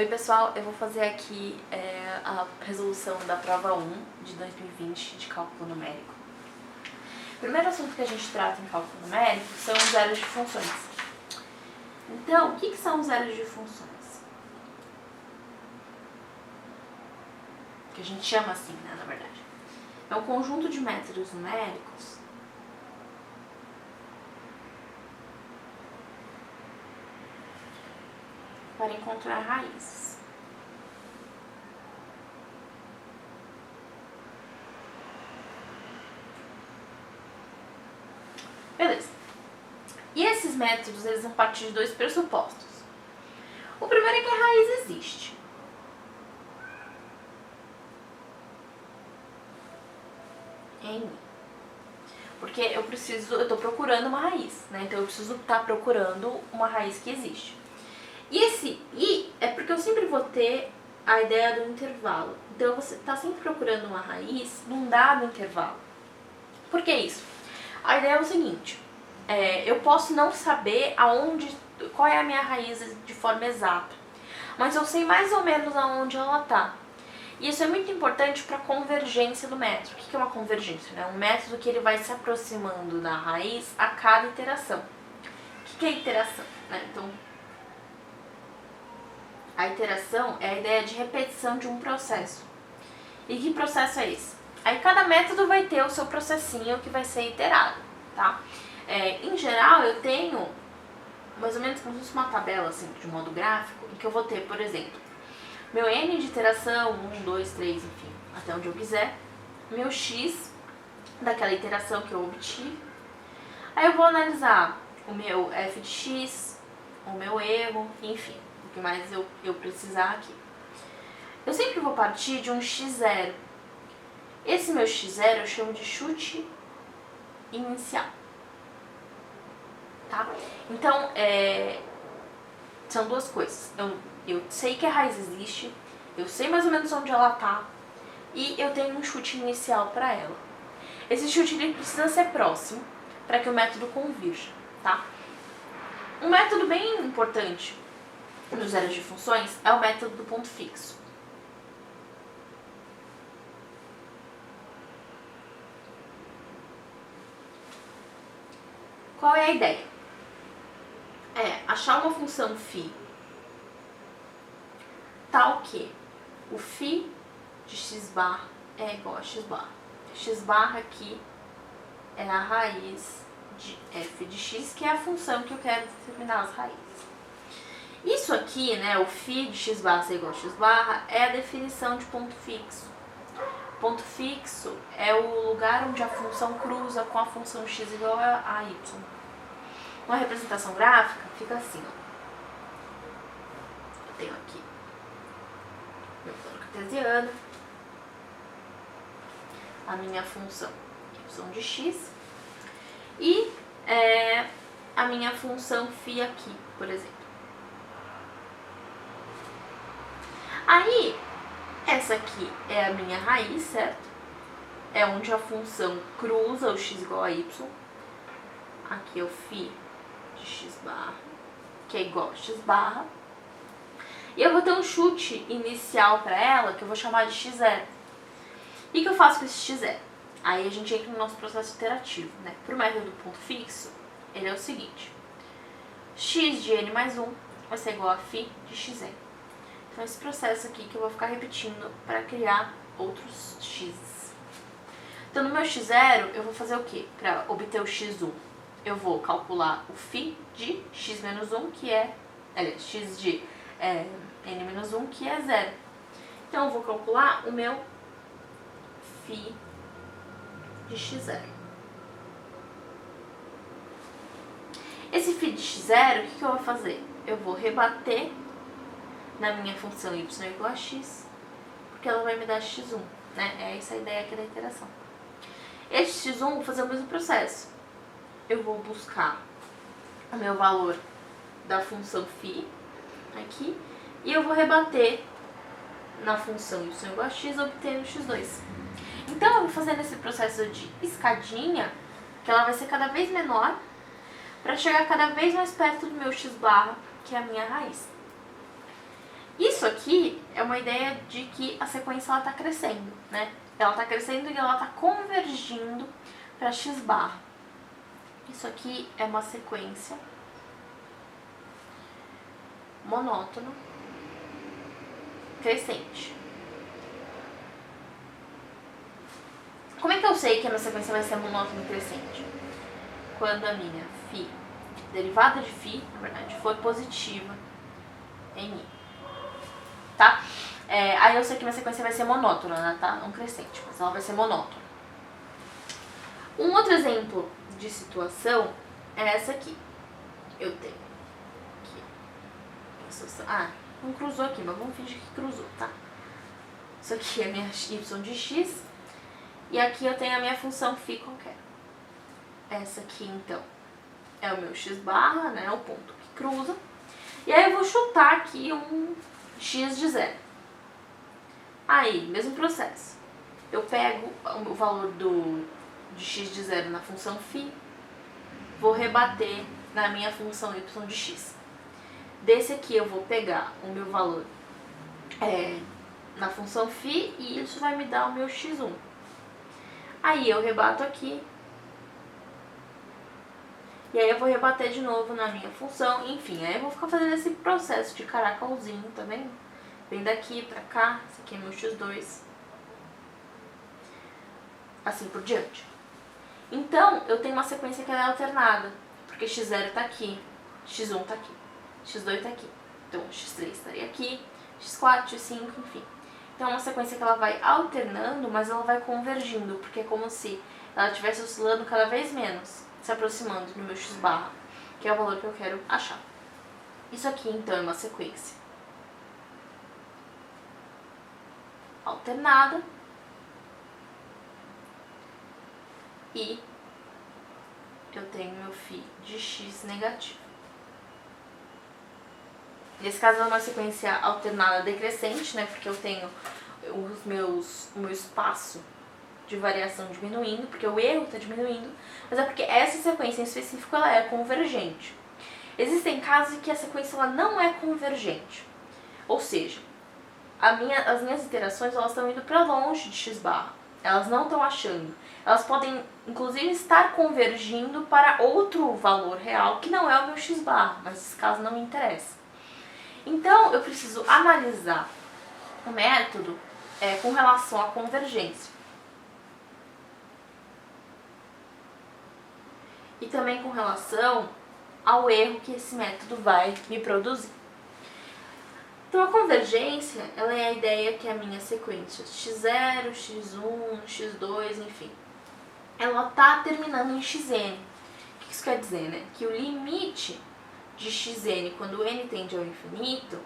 Oi pessoal, eu vou fazer aqui a resolução da prova 1 de 2020 de cálculo numérico. O primeiro assunto que a gente trata em cálculo numérico são os zeros de funções. Então, o que são os zeros de funções? Que a gente chama assim, né, na verdade. É um conjunto de métodos numéricos para encontrar raízes. Beleza. E esses métodos, eles vão partir de dois pressupostos. O primeiro é que a raiz existe. Em mim. Porque eu estou procurando uma raiz, né? Então eu preciso estar procurando uma raiz que existe. E é porque eu sempre vou ter a ideia do intervalo. Então você está sempre procurando uma raiz num dado intervalo. Por que isso? A ideia é o seguinte, eu posso não saber qual é a minha raiz de forma exata, mas eu sei mais ou menos aonde ela está. E isso é muito importante para a convergência do método. O que é uma convergência? É um método que ele vai se aproximando da raiz a cada iteração. O que é iteração? Então, a iteração é a ideia de repetição de um processo. E que processo é esse? Aí cada método vai ter o seu processinho que vai ser iterado, tá? Em geral, eu tenho mais ou menos como se fosse uma tabela, assim, de modo gráfico, em que eu vou ter, por exemplo, meu N de iteração, 1, 2, 3, enfim, até onde eu quiser, meu X daquela iteração que eu obtive. Aí eu vou analisar o meu F de X, o meu erro, enfim, o que mais eu precisar aqui. Eu sempre vou partir de um X0. Esse meu X0 eu chamo de chute inicial. Tá? Então, são duas coisas. Eu sei que a raiz existe, eu sei mais ou menos onde ela tá, e eu tenho um chute inicial para ela. Esse chute ele precisa ser próximo para que o método convirja, tá? Um método bem importante nos zeros de funções é o método do ponto fixo. Qual é a ideia? Achar uma função φ tal que o φ de x bar é igual a x bar. X bar aqui é a raiz de f de x, que é a função que eu quero determinar as raízes. Isso aqui, né, o φ de x bar ser igual a x bar, é a definição de ponto fixo. Ponto fixo é o lugar onde a função cruza com a função x igual a y. Uma representação gráfica fica assim, ó. Eu tenho aqui meu plano cartesiano, a minha função y de x e a minha função φ aqui, por exemplo. Aí, essa aqui é a minha raiz, certo? É onde a função cruza o x igual a y. Aqui é o φ de x barra, que é igual a x barra. E eu vou ter um chute inicial para ela, que eu vou chamar de x0. E o que eu faço com esse x0? Aí a gente entra no nosso processo iterativo, né? Para o método do ponto fixo, ele é o seguinte. X de n mais 1 vai ser igual a φ de x0. Então, esse processo aqui que eu vou ficar repetindo para criar outros x. Então, no meu x0, eu vou fazer o quê? Para obter o x1, eu vou calcular o φ de x menos 1, que é... Aliás, x de n menos 1, que é 0. Então, eu vou calcular o meu φ de x0. Esse φ de x0, o que eu vou fazer? Eu vou rebater na minha função y igual a x, porque ela vai me dar x1, né? É essa a ideia aqui da iteração. Este x1, vou fazer o mesmo processo. Eu vou buscar o meu valor da função φ aqui, e eu vou rebater na função y igual a x, obtendo x2. Então, eu vou fazer esse processo de escadinha, que ela vai ser cada vez menor, para chegar cada vez mais perto do meu x barra, que é a minha raiz. Isso aqui é uma ideia de que a sequência está crescendo, né? Ela está crescendo e ela está convergindo para x barra. Isso aqui é uma sequência monótona crescente. Como é que eu sei que a minha sequência vai ser monótona crescente? Quando a minha φ, derivada de φ, na verdade, for positiva em I. Tá? Aí eu sei que minha sequência vai ser monótona, né, tá? Não crescente, mas ela vai ser monótona. Um outro exemplo de situação é essa aqui. Eu tenho aqui. Não cruzou aqui, mas vamos fingir que cruzou, tá? Isso aqui é a minha y de x. E aqui eu tenho a minha função φ qualquer. Essa aqui, então, é o meu x barra, né? O ponto que cruza. E aí eu vou chutar aqui um x de 0. Aí, mesmo processo. Eu pego o valor de x de 0 na função φ, vou rebater na minha função y de x. Desse aqui eu vou pegar o meu valor na função φ e isso vai me dar o meu x1. Aí eu rebato aqui. E aí eu vou rebater de novo na minha função. Enfim, aí eu vou ficar fazendo esse processo de caracolzinho, tá vendo? Vem daqui pra cá, esse aqui é meu x2. Assim por diante. Então, eu tenho uma sequência que ela é alternada. Porque x0 tá aqui, x1 tá aqui, x2 tá aqui. Então, x3 estaria aqui, x4, x5, enfim. Então, é uma sequência que ela vai alternando, mas ela vai convergindo. Porque é como se ela estivesse oscilando cada vez menos, se aproximando do meu x barra, que é o valor que eu quero achar. Isso aqui, então, é uma sequência alternada e eu tenho meu φ de x negativo. Nesse caso é uma sequência alternada decrescente, né? Porque eu tenho o meu espaço de variação diminuindo, porque o erro está diminuindo, mas é porque essa sequência em específico ela é convergente. Existem casos em que a sequência ela não é convergente, ou seja, as minhas iterações elas estão indo para longe de x barra, elas não estão achando, elas podem inclusive estar convergindo para outro valor real que não é o meu x barra, mas esse caso não me interessa. Então eu preciso analisar o método com relação à convergência. E também com relação ao erro que esse método vai me produzir. Então a convergência, ela é a ideia que a minha sequência x0, x1, x2, enfim, ela está terminando em xn. O que isso quer dizer, né? Que o limite de xn quando n tende ao infinito,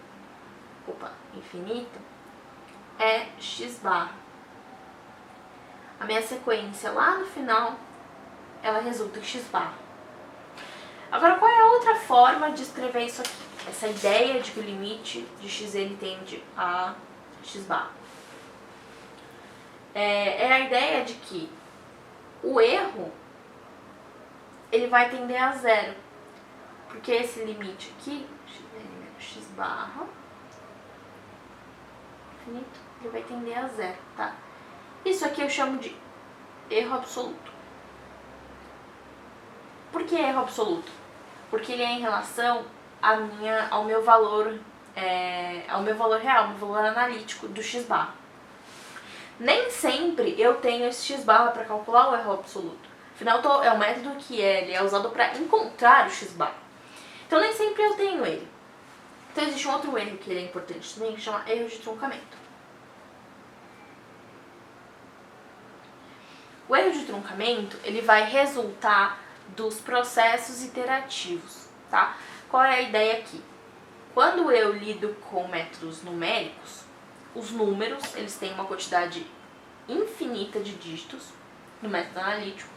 é x barra. A minha sequência lá no final ela resulta em x barra. Agora, qual é a outra forma de escrever isso aqui? Essa ideia de que o limite de xn tende a x barra. É a ideia de que o erro ele vai tender a zero. Porque esse limite aqui, xn menos x barra, infinito, ele vai tender a zero, tá? Isso aqui eu chamo de erro absoluto. Por que erro absoluto? Porque ele é em relação ao meu valor real, meu valor analítico do x barra. Nem sempre eu tenho esse x barra para calcular o erro absoluto. Afinal, é um método que ele é usado para encontrar o x barra. Então nem sempre eu tenho ele. Então existe um outro erro que ele é importante também, que chama erro de truncamento. O erro de truncamento, ele vai resultar dos processos iterativos, tá? Qual é a ideia aqui? Quando eu lido com métodos numéricos, os números, eles têm uma quantidade infinita de dígitos no método analítico.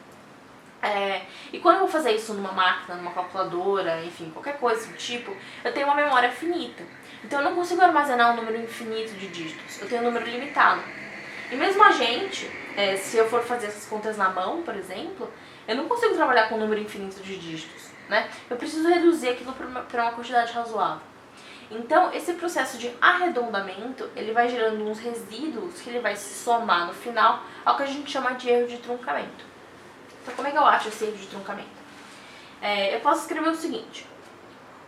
E quando eu vou fazer isso numa máquina, numa calculadora, enfim, qualquer coisa do tipo, eu tenho uma memória finita. Então eu não consigo armazenar um número infinito de dígitos, eu tenho um número limitado. E mesmo a gente, se eu for fazer essas contas na mão, por exemplo, eu não consigo trabalhar com um número infinito de dígitos, né? Eu preciso reduzir aquilo para uma quantidade razoável. Então, esse processo de arredondamento, ele vai gerando uns resíduos que ele vai se somar no final ao que a gente chama de erro de truncamento. Então, como é que eu acho esse erro de truncamento? Eu posso escrever o seguinte: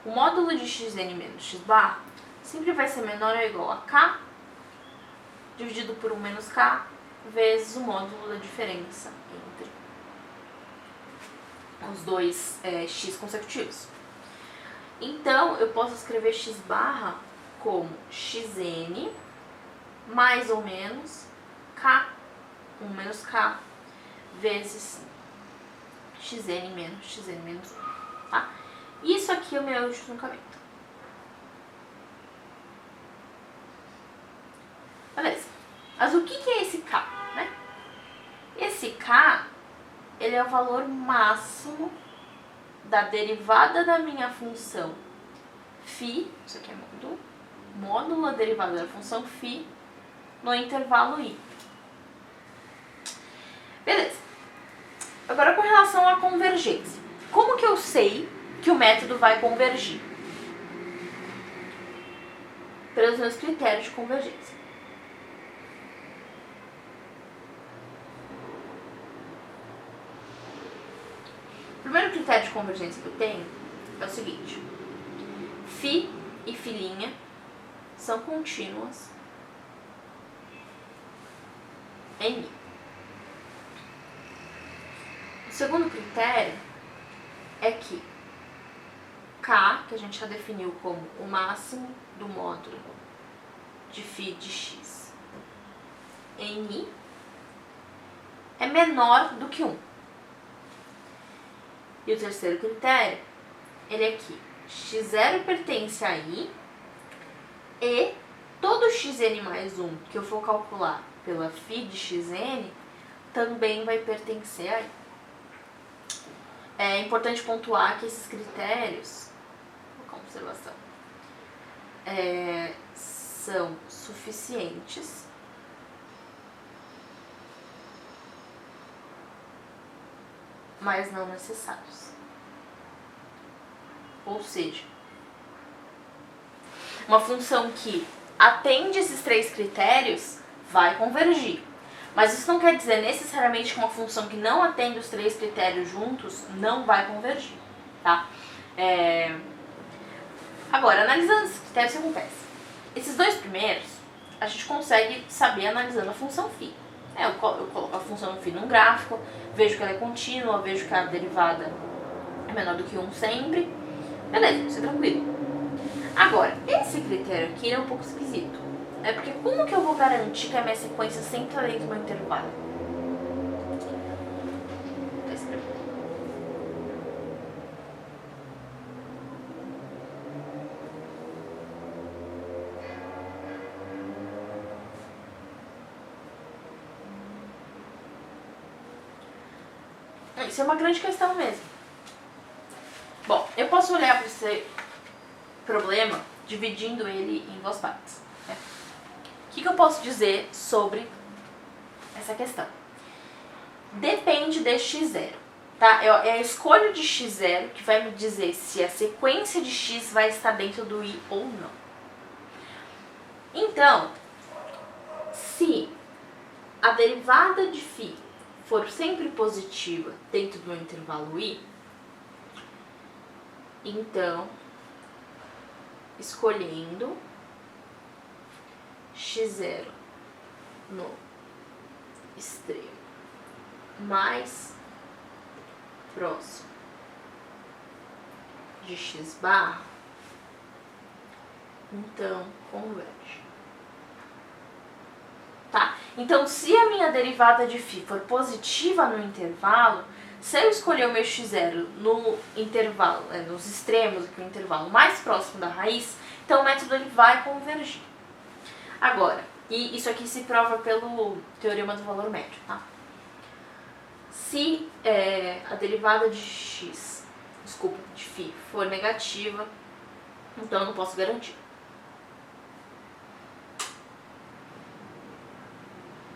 o módulo de xn menos x bar sempre vai ser menor ou igual a k dividido por 1 menos k vezes o módulo da diferença entre os dois x consecutivos. Então, eu posso escrever x barra como xn mais ou menos k, 1 menos k, vezes xn menos 1, tá? Isso aqui é o meu erro de truncamento. Beleza. Mas o que é esse k, né? Esse k, ele é o valor máximo da derivada da minha função φ, isso aqui é módulo da derivada da função φ no intervalo i. Beleza. Agora, com relação à convergência. Como que eu sei que o método vai convergir? Pelos meus critérios de convergência. O primeiro critério de convergência que eu tenho é o seguinte: φ e φ' são contínuas em I. O segundo critério é que K, que a gente já definiu como o máximo do módulo de φ de x em I, é menor do que 1. E o terceiro critério, ele é que x0 pertence a I e todo xn mais 1 que eu for calcular pela φ de xn também vai pertencer a I. É importante pontuar que esses critérios, vou colocar uma observação, são suficientes mas não necessários. Ou seja, uma função que atende esses 3 critérios vai convergir. Mas isso não quer dizer necessariamente que uma função que não atende os 3 critérios juntos não vai convergir, tá? Agora, analisando esses critérios, o que acontece? Esses 2 primeiros, a gente consegue saber analisando a função φ. Eu coloco a função φ num gráfico, vejo que ela é contínua, vejo que a derivada é menor do que 1 sempre. Beleza, isso é tranquilo. Agora, esse critério aqui é um pouco esquisito. Porque como que eu vou garantir que a minha sequência sempre está dentro do meu intervalo? Vou escrever. Isso é uma grande questão mesmo. Bom, eu posso olhar para esse problema dividindo ele em 2 partes. Né? O que eu posso dizer sobre essa questão? Depende de x0. Tá? É a escolha de x0 que vai me dizer se a sequência de x vai estar dentro do i ou não. Então, se a derivada de φ for sempre positiva dentro do intervalo i, então, escolhendo x0 no extremo mais próximo de x barra, então converge. Tá? Então, se a minha derivada de φ for positiva no intervalo, se eu escolher o meu x0 no intervalo, nos extremos aqui no intervalo mais próximo da raiz, então o método ele vai convergir. Agora, e isso aqui se prova pelo teorema do valor médio, tá? Se a derivada de de φ for negativa, então eu não posso garantir.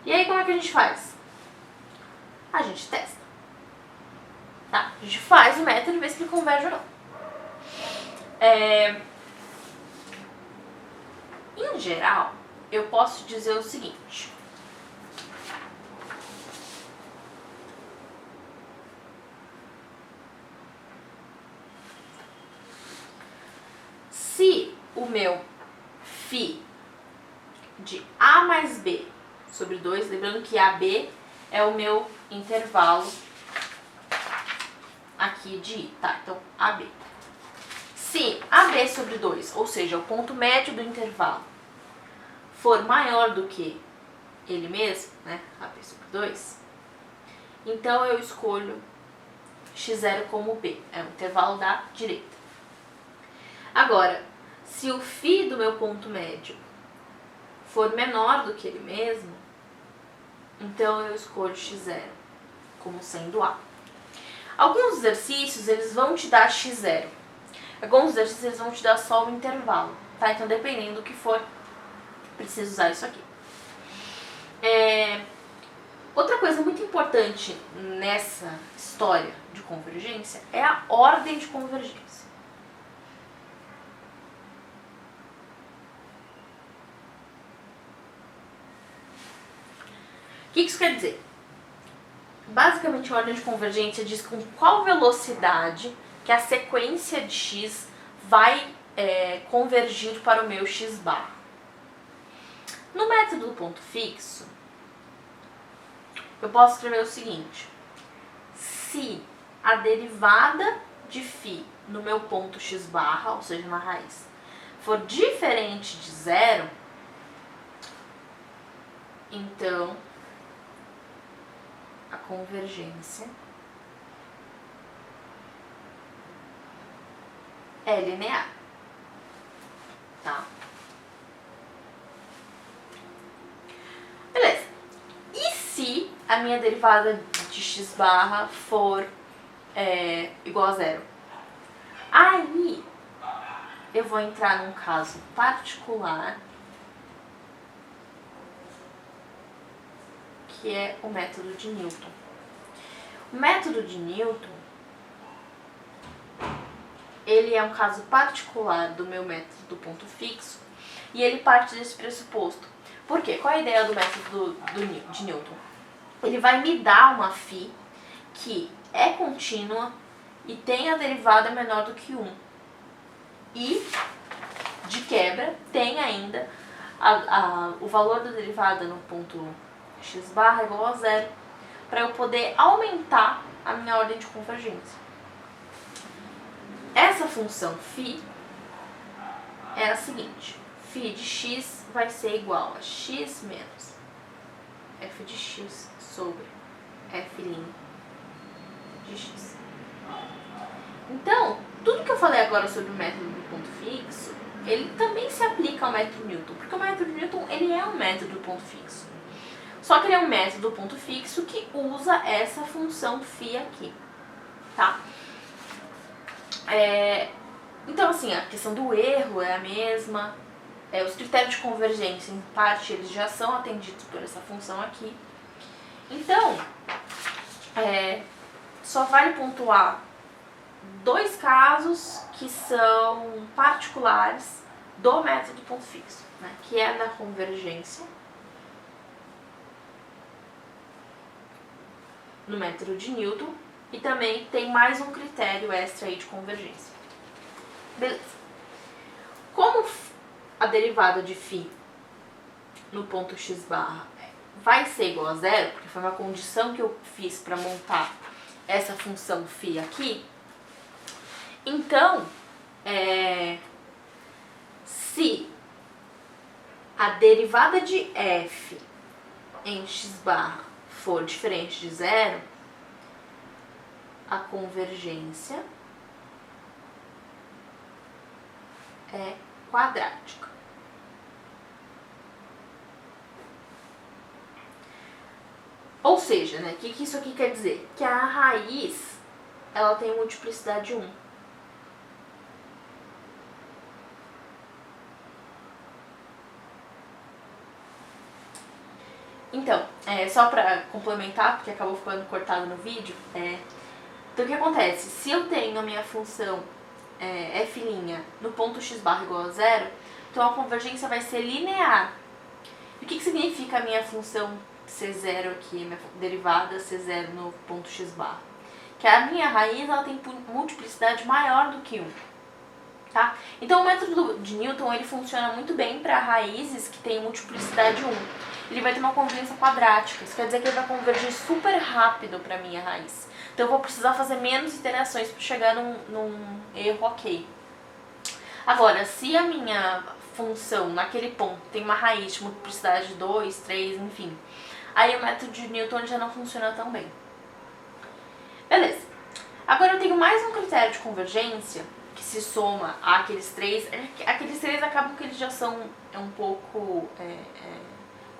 E aí como é que a gente faz? A gente testa. Tá? A gente faz o método e vê se ele converge ou não. em geral, eu posso dizer o seguinte. Se o meu φ de A mais B sobre 2, lembrando que AB é o meu intervalo aqui de I, tá? Então, AB. Se AB sobre 2, ou seja, o ponto médio do intervalo, for maior do que ele mesmo, né, AB sobre 2, então eu escolho x0 como B, é o intervalo da direita. Agora, se o φ do meu ponto médio for menor do que ele mesmo, então eu escolho x0 como sendo A. Alguns exercícios, eles vão te dar x0. Alguns exercícios, eles vão te dar só o intervalo, tá? Então, dependendo do que for, preciso usar isso aqui. Outra coisa muito importante nessa história de convergência é a ordem de convergência. O que isso quer dizer? Basicamente, a ordem de convergência diz com qual velocidade que a sequência de x vai convergir para o meu x bar. No método do ponto fixo, eu posso escrever o seguinte: se a derivada de φ no meu ponto x barra, ou seja, na raiz, for diferente de zero, então a convergência é linear, tá? Beleza. E se a minha derivada de x barra for igual a zero? Aí eu vou entrar num caso particular, que é o método de Newton. O método de Newton, ele é um caso particular do meu método do ponto fixo, e ele parte desse pressuposto. Por quê? Qual é a ideia do método de Newton? Ele vai me dar uma φ que é contínua e tem a derivada menor do que 1. E, de quebra, tem ainda o valor da derivada no ponto x barra igual a zero, para eu poder aumentar a minha ordem de convergência. Essa função φ é a seguinte: φ de x vai ser igual a x menos f de x sobre f' de x. Então, tudo que eu falei agora sobre o método do ponto fixo, ele também se aplica ao método Newton, porque o método Newton, ele é um método do ponto fixo. Só que ele é um método do ponto fixo que usa essa função φ aqui, tá? Então, assim, a questão do erro é a mesma, os critérios de convergência, em parte, eles já são atendidos por essa função aqui. Então, só vale pontuar dois casos que são particulares do método ponto fixo, né? Que é da convergência no método de Newton, e também tem mais um critério extra aí de convergência. Beleza. Como a derivada de φ no ponto x barra vai ser igual a zero, porque foi uma condição que eu fiz para montar essa função φ aqui, então, se a derivada de f em x barra for diferente de zero, a convergência é quadrática. Ou seja, né, o que isso aqui quer dizer? Que a raiz, ela tem multiplicidade 1. Então, só para complementar, porque acabou ficando cortado no vídeo, então o que acontece? Se eu tenho a minha função f' no ponto x barra igual a zero, Então a convergência vai ser linear. E o que significa a minha função C0 aqui, minha derivada C0 no ponto x bar? Que a minha raiz ela tem multiplicidade maior do que 1. Tá? Então o método de Newton ele funciona muito bem para raízes que têm multiplicidade 1. Ele vai ter uma convergência quadrática, isso quer dizer que ele vai convergir super rápido para a minha raiz. Então eu vou precisar fazer menos iterações para chegar num erro ok. Agora, se a minha função naquele ponto tem uma raiz de multiplicidade 2, 3, enfim, aí o método de Newton já não funciona tão bem. Beleza. Agora eu tenho mais um critério de convergência que se soma àqueles três. Aqueles três acabam que eles já são um pouco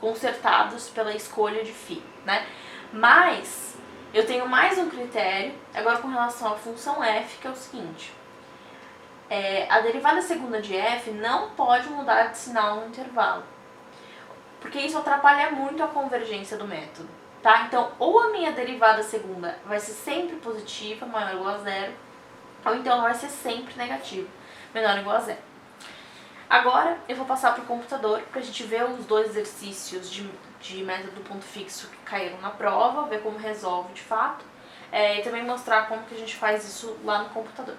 consertados pela escolha de φ, né? Mas eu tenho mais um critério agora com relação à função f, que é o seguinte. A derivada segunda de f não pode mudar de sinal no intervalo, porque isso atrapalha muito a convergência do método, tá? Então, ou a minha derivada segunda vai ser sempre positiva, maior ou igual a zero, ou então ela vai ser sempre negativa, menor ou igual a zero. Agora, eu vou passar para o computador para a gente ver os dois exercícios de método do ponto fixo que caíram na prova, ver como resolve de fato, e também mostrar como que a gente faz isso lá no computador.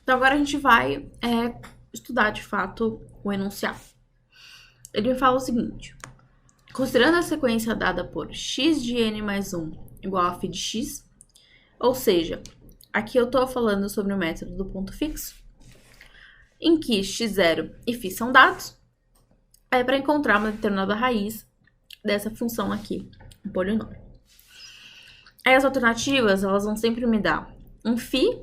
Então agora a gente vai estudar de fato o enunciado. Ele me fala o seguinte: considerando a sequência dada por x de n mais 1 igual a φ de x, ou seja, aqui eu estou falando sobre o método do ponto fixo, em que x0 e φ são dados, para encontrar uma determinada raiz dessa função aqui, um polinômio. Aí as alternativas, elas vão sempre me dar um φ,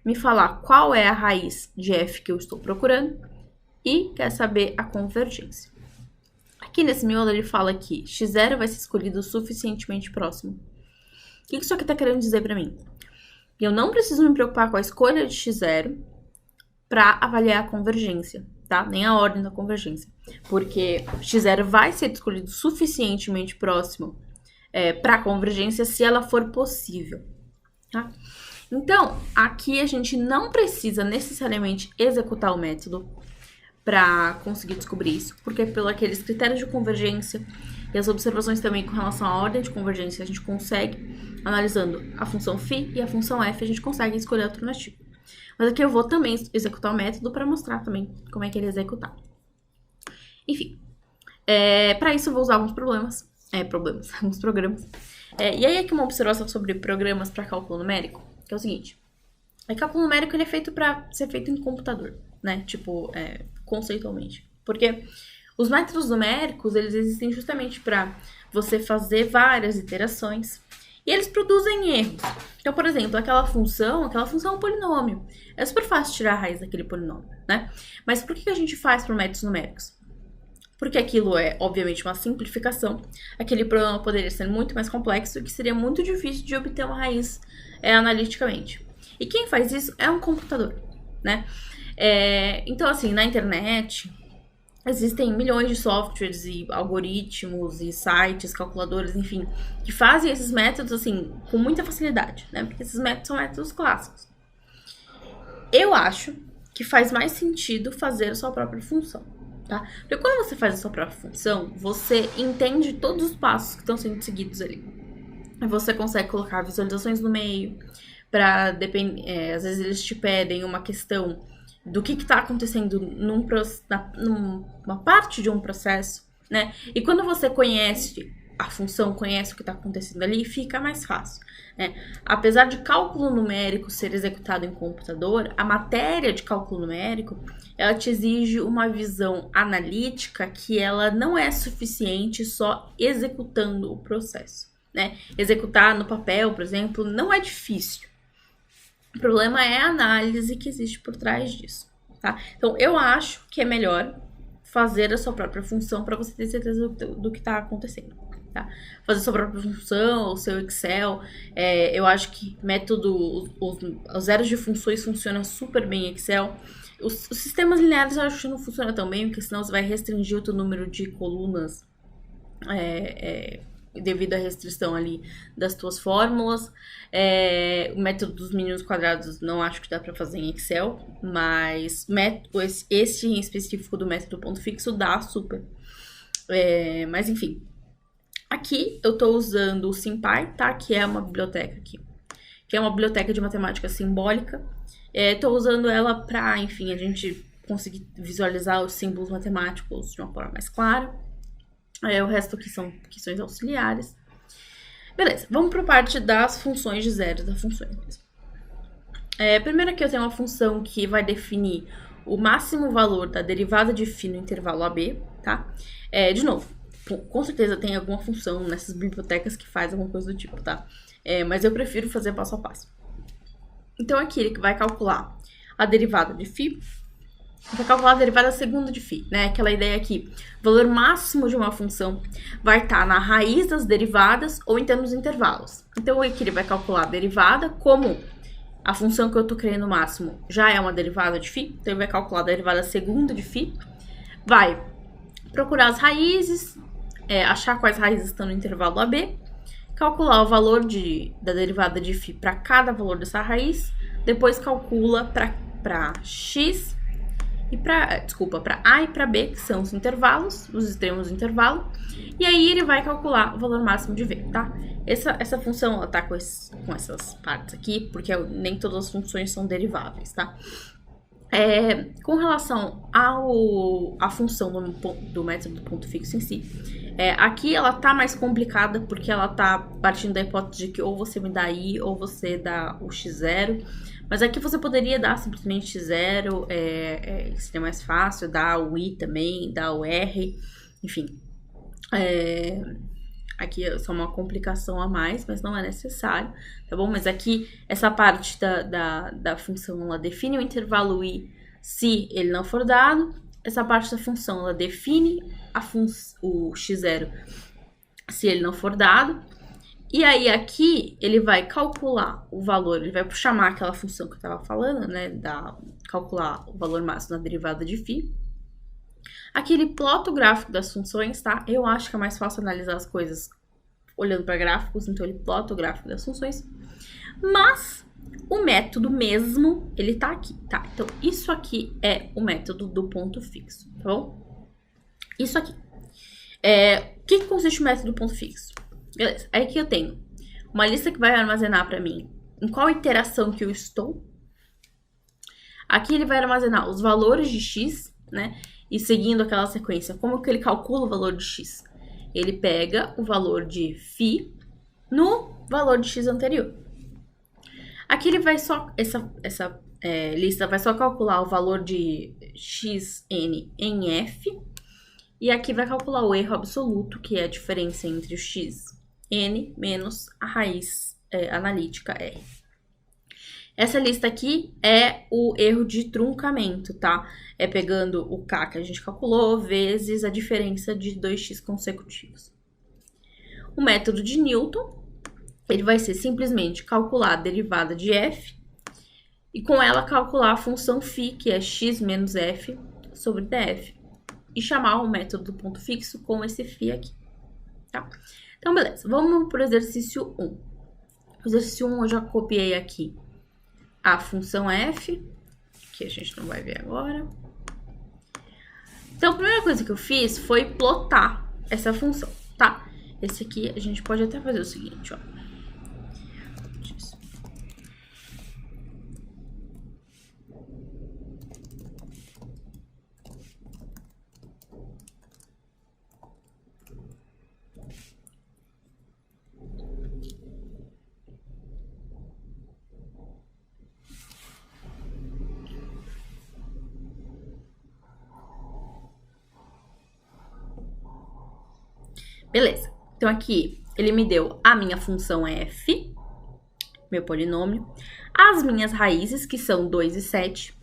me falar qual é a raiz de f que eu estou procurando e quer saber a convergência. Aqui nesse miolo ele fala que x0 vai ser escolhido suficientemente próximo. O que isso aqui está querendo dizer para mim? Eu não preciso me preocupar com a escolha de x0 para avaliar a convergência, tá? Nem a ordem da convergência, porque x0 vai ser escolhido suficientemente próximo para a convergência se ela for possível, tá? Então, aqui a gente não precisa necessariamente executar o método para conseguir descobrir isso, porque pelos aqueles critérios de convergência e as observações também com relação à ordem de convergência, a gente consegue, analisando a função φ e a função f, a gente consegue escolher a alternativa. Mas aqui eu vou também executar o método para mostrar também como é que ele é executado. Enfim, para isso eu vou usar alguns alguns programas. E aí aqui uma observação sobre programas para cálculo numérico, que é o seguinte: cálculo numérico ele é feito para ser feito em computador, né? Tipo, conceitualmente. Porque os métodos numéricos, eles existem justamente para você fazer várias iterações e eles produzem erros. Então, por exemplo, aquela função é um polinômio. É super fácil tirar a raiz daquele polinômio, né? Mas por que a gente faz para métodos numéricos? Porque aquilo é, obviamente, uma simplificação. Aquele problema poderia ser muito mais complexo e que seria muito difícil de obter uma raiz analiticamente. E quem faz isso é um computador, né? Então, assim, na internet existem milhões de softwares e algoritmos e sites, calculadoras, enfim, que fazem esses métodos, assim, com muita facilidade, né? Porque esses métodos são métodos clássicos. Eu acho que faz mais sentido fazer a sua própria função, tá? Porque quando você faz a sua própria função, você entende todos os passos que estão sendo seguidos ali. Você consegue colocar visualizações no meio, às vezes eles te pedem uma questão do que está acontecendo numa parte de um processo, né? E quando você conhece a função, conhece o que está acontecendo ali, fica mais fácil, né? Apesar de cálculo numérico ser executado em computador, a matéria de cálculo numérico, ela te exige uma visão analítica que ela não é suficiente só executando o processo, né? Executar no papel, por exemplo, não é difícil. O problema é a análise que existe por trás disso, tá? Então, eu acho que é melhor fazer a sua própria função para você ter certeza do que está acontecendo, tá? Fazer a sua própria função, o seu Excel. Eu acho que os zeros de funções funcionam super bem em Excel. Os sistemas lineares eu acho que não funcionam tão bem, porque senão você vai restringir o teu número de colunas devido à restrição ali das tuas fórmulas. O método dos mínimos quadrados não acho que dá pra fazer em Excel, mas esse em específico do método ponto fixo dá super. Mas enfim, aqui eu tô usando o SymPy, tá? Que é uma biblioteca aqui, que é uma biblioteca de matemática simbólica. Tô usando ela pra, enfim, a gente conseguir visualizar os símbolos matemáticos de uma forma mais clara. O resto aqui são questões auxiliares. Beleza, vamos para a parte das funções de zeros, das funções mesmo. Primeiro aqui eu tenho uma função que vai definir o máximo valor da derivada de φ no intervalo AB, tá? De novo, com certeza tem alguma função nessas bibliotecas que faz alguma coisa do tipo, tá? Mas eu prefiro fazer passo a passo. Então aqui ele vai calcular a derivada de φ, vai calcular a derivada segunda de φ, né? Aquela ideia aqui, o valor máximo de uma função vai estar na raiz das derivadas ou então nos intervalos. Então aqui ele vai calcular a derivada, como a função que eu tô querendo o máximo já é uma derivada de φ, então ele vai calcular a derivada segunda de φ, vai procurar as raízes, achar quais raízes estão no intervalo AB, calcular o valor da derivada de φ para cada valor dessa raiz, depois calcula para x e para A e para B, que são os intervalos, os extremos do intervalo, e aí ele vai calcular o valor máximo de V, tá? Essa função, ela tá com essas partes aqui, porque nem todas as funções são deriváveis, tá? Com relação à função do método do ponto fixo em si, aqui ela tá mais complicada, porque ela tá partindo da hipótese de que ou você me dá I, ou você dá o x0, mas aqui você poderia dar simplesmente x0, seria mais fácil, dar o I também, dar o R, enfim. Aqui é só uma complicação a mais, mas não é necessário, tá bom? Mas aqui, essa parte da função, ela define o intervalo I se ele não for dado. Essa parte da função, ela define o x0 se ele não for dado. E aí, aqui, ele vai calcular o valor, ele vai chamar aquela função que eu tava falando, né? Calcular o valor máximo da derivada de φ. Aqui ele plota o gráfico das funções, tá? Eu acho que é mais fácil analisar as coisas olhando para gráficos, então ele plota o gráfico das funções. Mas o método mesmo, ele tá aqui, tá? Então, isso aqui é o método do ponto fixo, tá bom? Isso aqui. O que consiste o método do ponto fixo? Beleza, aí aqui eu tenho uma lista que vai armazenar para mim em qual iteração que eu estou. Aqui ele vai armazenar os valores de x, né? E seguindo aquela sequência, como que ele calcula o valor de x? Ele pega o valor de φ no valor de x anterior. Aqui ele vai só, essa lista vai só calcular o valor de xn em f. E aqui vai calcular o erro absoluto, que é a diferença entre o xn menos a raiz analítica r. Essa lista aqui é o erro de truncamento, tá? Pegando o k que a gente calculou vezes a diferença de 2x consecutivos. O método de Newton, ele vai ser simplesmente calcular a derivada de f e com ela calcular a função φ, que é x menos f sobre df. E chamar o método do ponto fixo com esse φ aqui, tá? Então, beleza. Vamos para o exercício 1. O exercício 1 eu já copiei aqui a função f, que a gente não vai ver agora. Então, a primeira coisa que eu fiz foi plotar essa função, tá? Esse aqui a gente pode até fazer o seguinte, ó. Beleza, então aqui ele me deu a minha função f, meu polinômio, as minhas raízes, que são 2 e 7,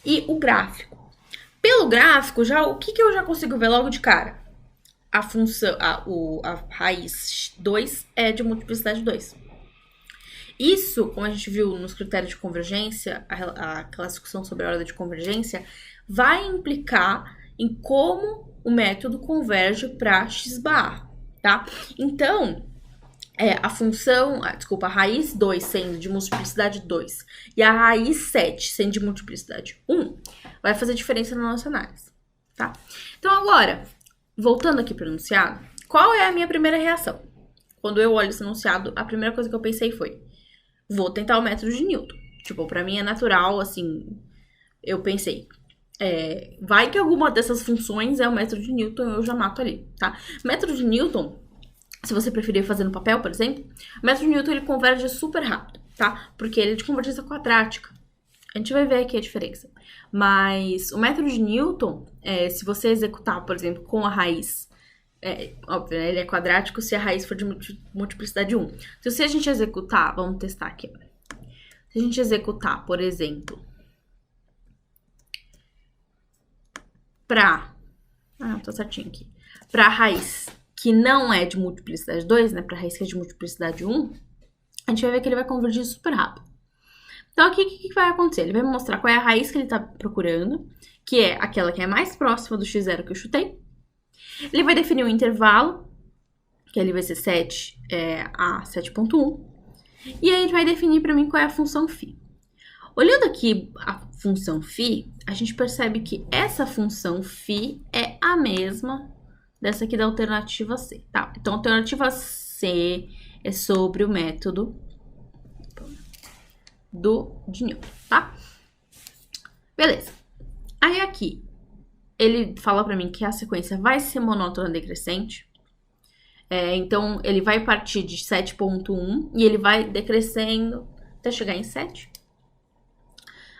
e o gráfico. Pelo gráfico, o que eu já consigo ver logo de cara? A função, a raiz 2 é de multiplicidade 2. Isso, como a gente viu nos critérios de convergência, aquela discussão sobre a ordem de convergência, vai implicar em como o método converge para x bar. tá? Então, a função, desculpa, a raiz 2 sendo de multiplicidade 2 e a raiz 7 sendo de multiplicidade 1, vai fazer diferença na nossa análise, tá? Então, agora, voltando aqui para o enunciado, qual é a minha primeira reação? Quando eu olho esse enunciado, a primeira coisa que eu pensei foi, vou tentar o método de Newton. Tipo, pra mim é natural, assim, eu pensei, vai que alguma dessas funções é o método de Newton, eu já mato ali, tá? Método de Newton, se você preferir fazer no papel, por exemplo, o método de Newton ele converge super rápido, tá? Porque ele é de convergência quadrática. A gente vai ver aqui a diferença. Mas o método de Newton, se você executar, por exemplo, com a raiz, óbvio, né? Ele é quadrático se a raiz for de multiplicidade 1. Então, se a gente executar, vamos testar aqui. Se a gente executar, por exemplo, tá certinho aqui. Pra raiz que não é de multiplicidade 2, né? Pra raiz que é de multiplicidade 1, a gente vai ver que ele vai convergir super rápido. Então, aqui, o que vai acontecer? Ele vai me mostrar qual é a raiz que ele tá procurando, que é aquela que é mais próxima do x0 que eu chutei. Ele vai definir um intervalo, que ele vai ser 7 a 7.1. E aí ele vai definir para mim qual é a função φ. Olhando aqui a função φ, a gente percebe que essa função φ é a mesma dessa aqui da alternativa C, tá? Então, a alternativa C é sobre o método de Newton, tá? Beleza. Aí aqui, ele fala pra mim que a sequência vai ser monótona decrescente. Então, ele vai partir de 7.1 e ele vai decrescendo até chegar em 7.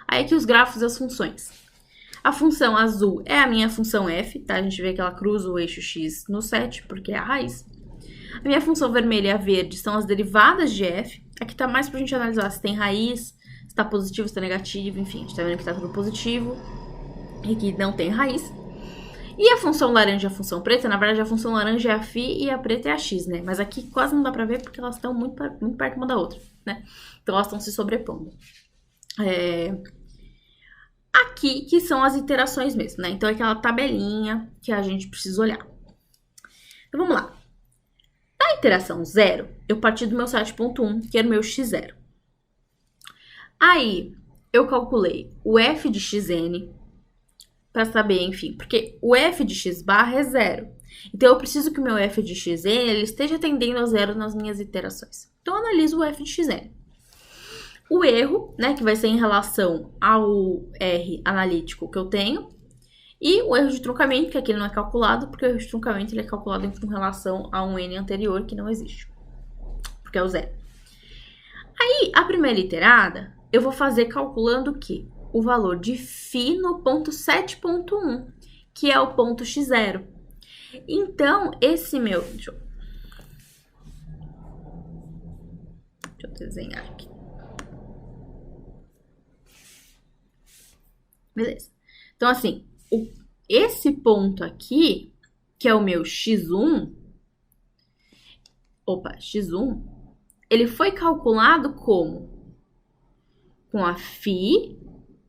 Aí aqui os grafos das funções. A função azul é a minha função f, tá? A gente vê que ela cruza o eixo x no 7, porque é a raiz. A minha função vermelha e a verde são as derivadas de f. Aqui tá mais pra gente analisar se tem raiz, se tá positivo, se tá negativo, enfim. A gente tá vendo que tá tudo positivo e que não tem raiz. E a função laranja e a função preta, na verdade a função laranja é a φ e a preta é a x, né? Mas aqui quase não dá pra ver porque elas estão muito perto uma da outra, né? Então elas estão se sobrepondo. Aqui que são as iterações mesmo, né? Então é aquela tabelinha que a gente precisa olhar. Então vamos lá. Na iteração 0, eu parti do meu 7.1, que era o meu x0. Aí eu calculei o f de xn, para saber, enfim, porque o f de x barra é 0. Então, eu preciso que o meu f de xn ele esteja tendendo a 0 nas minhas iterações. Então, eu analiso o f de xn. O erro, né, que vai ser em relação ao R analítico que eu tenho, e o erro de truncamento, que aqui não é calculado, porque o erro de truncamento ele é calculado em relação a um n anterior que não existe, porque é o 0. Aí, a primeira iterada, eu vou fazer calculando o quê? O valor de φ no ponto 7.1, que é o ponto x0. Então, esse meu... Deixa eu desenhar aqui. Beleza. Então, assim, esse ponto aqui, que é o meu x1... x1, ele foi calculado como? Com a φ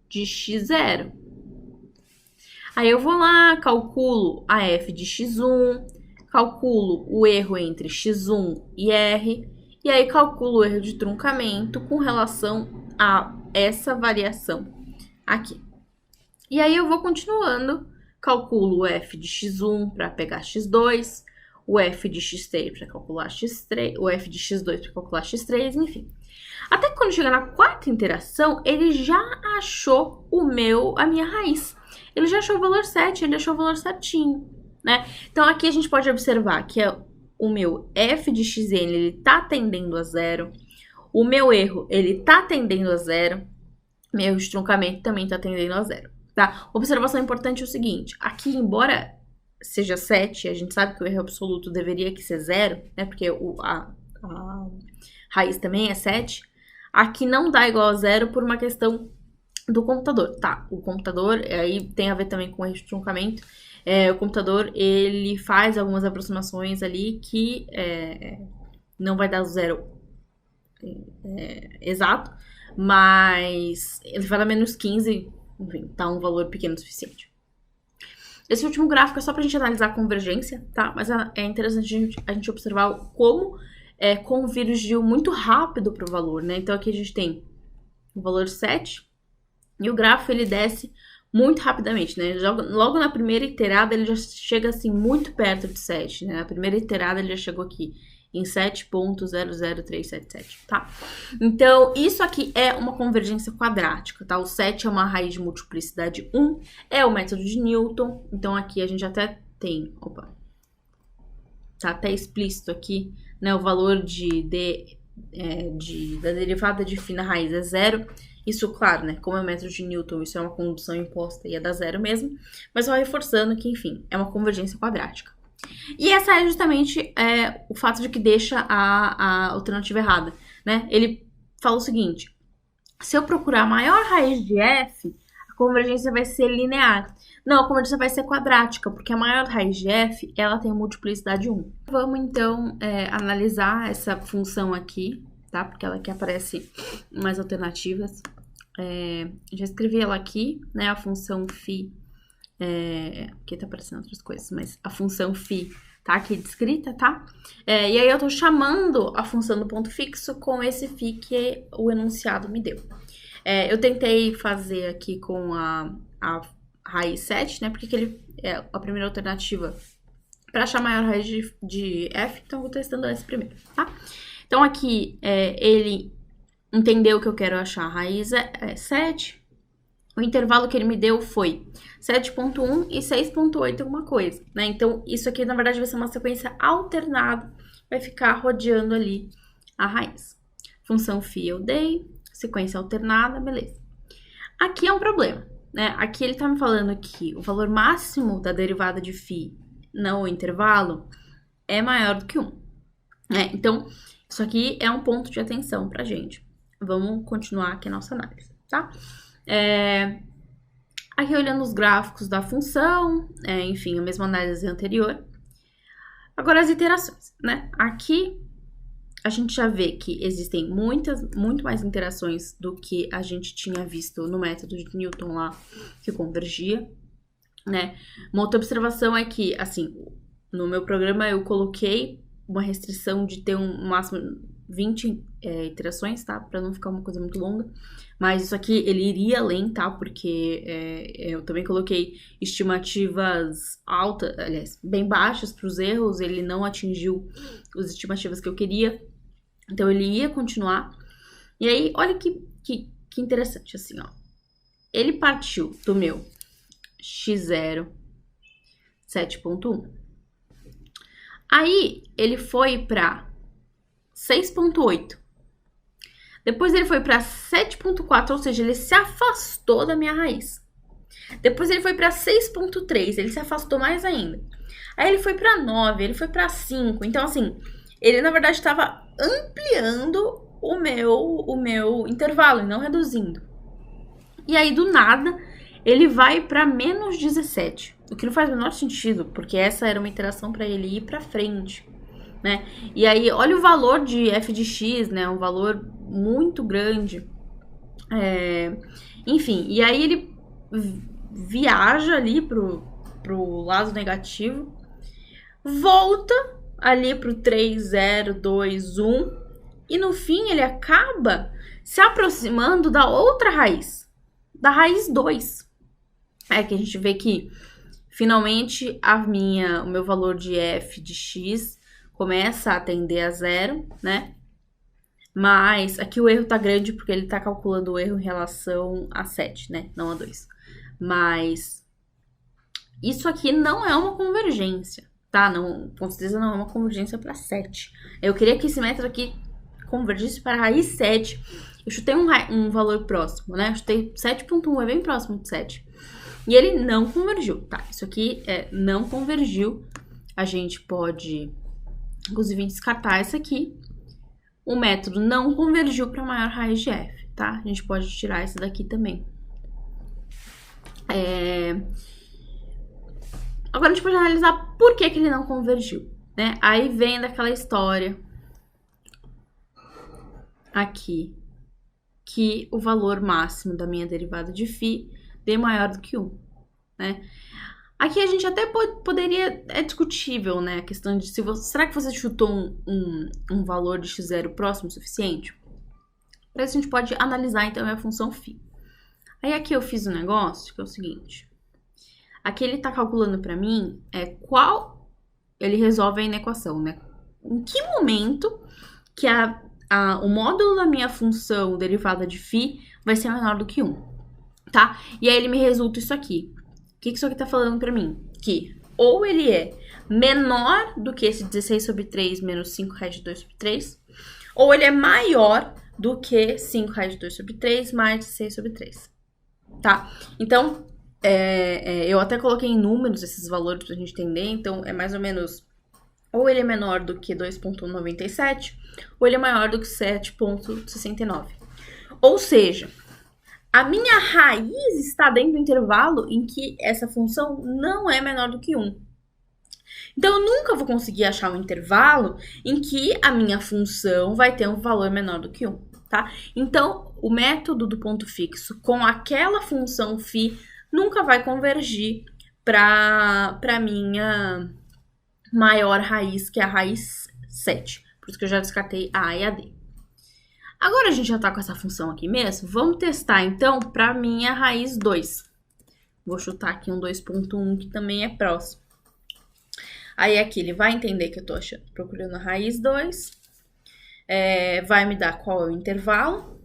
de x0. Aí eu vou lá, calculo a f de x1, calculo o erro entre x1 e r, e aí calculo o erro de truncamento com relação a essa variação aqui. E aí eu vou continuando, calculo o f de x1 para pegar x2, o f de x3 para calcular x3, o f de x2 para calcular x3, enfim. Até que quando chega na quarta interação, ele já achou a minha raiz. Ele já achou o valor 7, ele achou o valor certinho, né? Então, aqui a gente pode observar que o meu f de xn, ele tá tendendo a 0. O meu erro, ele tá tendendo a 0. Meu erro de truncamento também tá tendendo a 0, tá? Observação importante é o seguinte, aqui, embora seja 7, a gente sabe que o erro absoluto deveria ser 0, né? Porque a raiz também é 7. Aqui não dá igual a 0 por uma questão do computador, tá? O computador, aí tem a ver também com o erro de truncamento. O computador, ele faz algumas aproximações ali que não vai dar 0 exato, mas ele vai dar menos 15, enfim, tá um valor pequeno o suficiente. Esse último gráfico é só pra gente analisar a convergência, tá? Mas é interessante a gente observar como convergiu muito rápido pro valor, né? Então aqui a gente tem o valor 7 e o gráfico ele desce muito rapidamente, né? Logo na primeira iterada ele já chega assim muito perto de 7, né? Na primeira iterada ele já chegou aqui em 7.00377, tá? Então, isso aqui é uma convergência quadrática, tá? O 7 é uma raiz de multiplicidade 1, é o método de Newton. Então, aqui a gente até tem, tá até explícito aqui, né? O valor da derivada de φ na raiz é 0. Isso, claro, né? Como é o método de Newton, isso é uma condução imposta e é dar 0 mesmo. Mas só reforçando que, enfim, é uma convergência quadrática. E essa é justamente o fato de que deixa a alternativa errada, né? Ele fala o seguinte: se eu procurar a maior raiz de f, a convergência vai ser linear. Não, a convergência vai ser quadrática, porque a maior raiz de f, ela tem multiplicidade 1. Vamos, então, analisar essa função aqui, tá? Porque ela aqui aparece mais alternativas. Já escrevi ela aqui, né? A função φ. Aqui tá aparecendo outras coisas, mas a função φ tá aqui descrita, tá? E aí eu tô chamando a função do ponto fixo com esse φ que o enunciado me deu. Eu tentei fazer aqui com a raiz 7, né? Porque ele é a primeira alternativa para achar a maior raiz de f, então eu vou testando essa primeiro, tá? Então aqui ele entendeu que eu quero achar a raiz 7. O intervalo que ele me deu foi 7.1 e 6.8 alguma coisa, né? Então, isso aqui, na verdade, vai ser uma sequência alternada. Vai ficar rodeando ali a raiz. Função φ eu dei, sequência alternada, beleza. Aqui é um problema, né? Aqui ele tá me falando que o valor máximo da derivada de φ no intervalo é maior do que 1. Né? Então, isso aqui é um ponto de atenção pra gente. Vamos continuar aqui a nossa análise, tá? Aqui olhando os gráficos da função, enfim, a mesma análise anterior. Agora as iterações, né? Aqui a gente já vê que existem muito mais interações do que a gente tinha visto no método de Newton lá, que convergia, né? Uma outra observação é que, assim, no meu programa eu coloquei uma restrição de ter um máximo 20 iterações, tá? Pra não ficar uma coisa muito longa. Mas isso aqui, ele iria além, tá? Porque eu também coloquei estimativas altas, aliás, bem baixas para os erros. Ele não atingiu as estimativas que eu queria. Então, ele ia continuar. E aí, olha que interessante, assim, ó. Ele partiu do meu x0, 7.1. Aí, ele foi para 6.8. Depois ele foi para 7.4, ou seja, ele se afastou da minha raiz. Depois ele foi para 6.3, ele se afastou mais ainda. Aí ele foi para 9, ele foi para 5. Então, assim, ele na verdade estava ampliando o meu intervalo e não reduzindo. E aí, do nada, ele vai para menos 17. O que não faz o menor sentido, porque essa era uma interação para ele ir para frente. Né? E aí, olha o valor de f de x, né? Um valor muito grande. Enfim, e aí ele viaja ali pro lado negativo, volta ali pro 3, 0, 2, 1, e no fim ele acaba se aproximando da outra raiz, da raiz 2. Que a gente vê que finalmente o meu valor de f de x começa a tender a 0, né? Mas aqui o erro tá grande porque ele tá calculando o erro em relação a 7, né? Não a 2. Mas isso aqui não é uma convergência, tá? Não, com certeza não é uma convergência para 7. Eu queria que esse método aqui convergisse para a raiz 7. Eu chutei um valor próximo, né? Eu chutei 7.1, é bem próximo de 7. E ele não convergiu, tá? Isso aqui não convergiu. A gente pode, inclusive, descartar essa aqui. O método não convergiu para a maior raiz de f, tá? A gente pode tirar essa daqui também. Agora a gente pode analisar por que ele não convergiu, né? Aí vem daquela história aqui, que o valor máximo da minha derivada de φ dê maior do que 1, né? Aqui a gente até poderia, é discutível, né, a questão de será que você chutou um valor de x0 próximo o suficiente? Para isso a gente pode analisar então a função φ. Aí aqui eu fiz um negócio que é o seguinte, aqui ele tá calculando para mim qual ele resolve aí na equação, né? Em que momento que o módulo da minha função derivada de φ vai ser menor do que 1, tá? E aí ele me resulta isso aqui. O que isso aqui tá falando pra mim? Que ou ele é menor do que esse 16 sobre 3 menos 5 raiz de 2 sobre 3, ou ele é maior do que 5 raiz de 2 sobre 3 mais 16 sobre 3, tá? Então, eu até coloquei em números esses valores pra gente entender, então é mais ou menos, ou ele é menor do que 2,97, ou ele é maior do que 7,69. Ou seja, a minha raiz está dentro do intervalo em que essa função não é menor do que 1. Então, eu nunca vou conseguir achar um intervalo em que a minha função vai ter um valor menor do que 1, tá? Então, o método do ponto fixo com aquela função φ nunca vai convergir para a minha maior raiz, que é a raiz 7. Por isso que eu já descartei a A e a D. Agora a gente já tá com essa função aqui mesmo, vamos testar então para minha raiz 2. Vou chutar aqui um 2.1 que também é próximo. Aí aqui ele vai entender que eu tô procurando a raiz 2, vai me dar qual é o intervalo.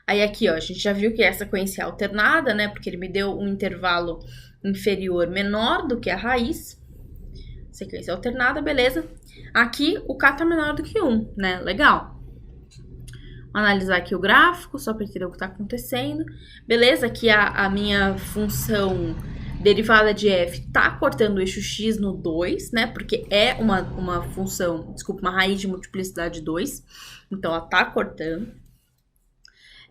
Aí aqui, ó, a gente já viu que é sequência alternada, né, porque ele me deu um intervalo inferior menor do que a raiz. Sequência alternada, beleza. Aqui o k tá menor do que 1, né, legal. Analisar aqui o gráfico, só para entender o que está acontecendo. Beleza, aqui a minha função derivada de f está cortando o eixo x no 2, né? Porque é uma função, desculpa, uma raiz de multiplicidade 2. Então, ela está cortando.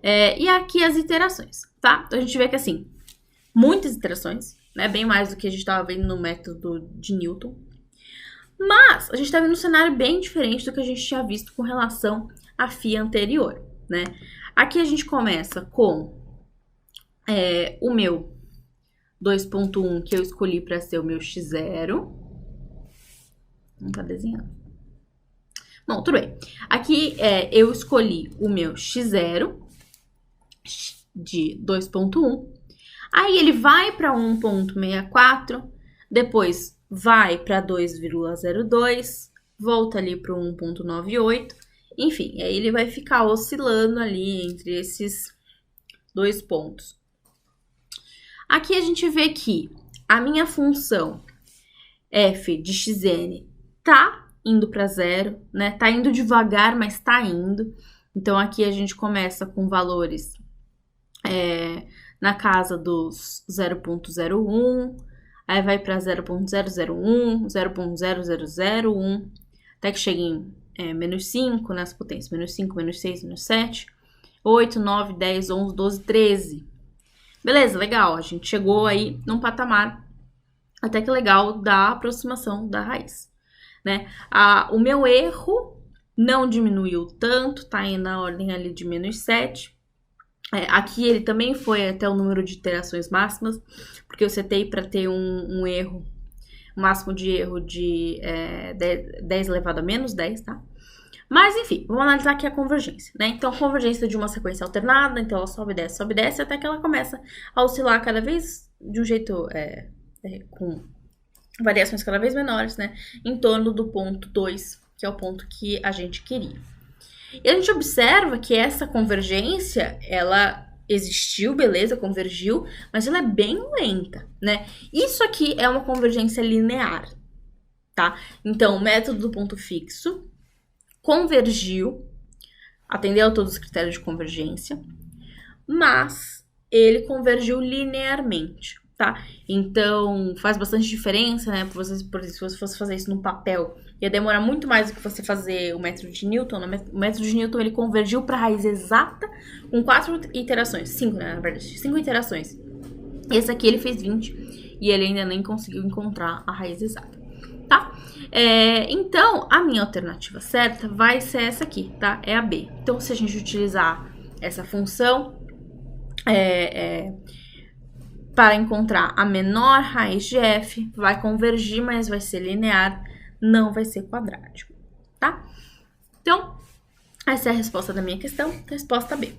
E aqui as iterações, tá? Então, a gente vê que, assim, muitas iterações, né? Bem mais do que a gente estava vendo no método de Newton. Mas, a gente está vendo um cenário bem diferente do que a gente tinha visto com relação a φ anterior, né? Aqui a gente começa com o meu 2.1 que eu escolhi para ser o meu x0. Não tá desenhando. Bom, tudo bem. Aqui eu escolhi o meu x0 de 2.1. Aí ele vai para 1.64, depois vai para 2,02, volta ali para 1.98. Enfim, aí ele vai ficar oscilando ali entre esses dois pontos. Aqui a gente vê que a minha função f de xn tá indo para 0, né? Tá indo devagar, mas tá indo. Então, aqui a gente começa com valores na casa dos 0.01, aí vai para 0.001, 0.0001, até que chega em menos 5 nas potências, menos 5, menos 6, menos 7, 8, 9, 10, 11, 12, 13. Beleza, legal, a gente chegou aí num patamar até que legal da aproximação da raiz, né? O meu erro não diminuiu tanto, tá aí na ordem ali de menos 7. Aqui ele também foi até o número de iterações máximas, porque eu setei para ter um erro, máximo de erro de 10 elevado a menos 10, tá? Mas, enfim, vamos analisar aqui a convergência, né? Então, a convergência de uma sequência alternada, então ela sobe, desce, até que ela começa a oscilar cada vez de um jeito, com variações cada vez menores, né? Em torno do ponto 2, que é o ponto que a gente queria. E a gente observa que essa convergência, ela existiu, beleza, convergiu, mas ela é bem lenta, né? Isso aqui é uma convergência linear, tá? Então, o método do ponto fixo convergiu, atendeu a todos os critérios de convergência, mas ele convergiu linearmente, tá? Então, faz bastante diferença, né? Por exemplo, se você fosse fazer isso no papel, ia demorar muito mais do que você fazer o método de Newton. O método de Newton, ele convergiu para a raiz exata com 4 iterações. 5, né, na verdade. 5 iterações. Esse aqui ele fez 20 e ele ainda nem conseguiu encontrar a raiz exata, tá? Então, a minha alternativa certa vai ser essa aqui, tá? É a B. Então, se a gente utilizar essa função, para encontrar a menor raiz de f, vai convergir, mas vai ser linear, não vai ser quadrático, tá? Então, essa é a resposta da minha questão, resposta B.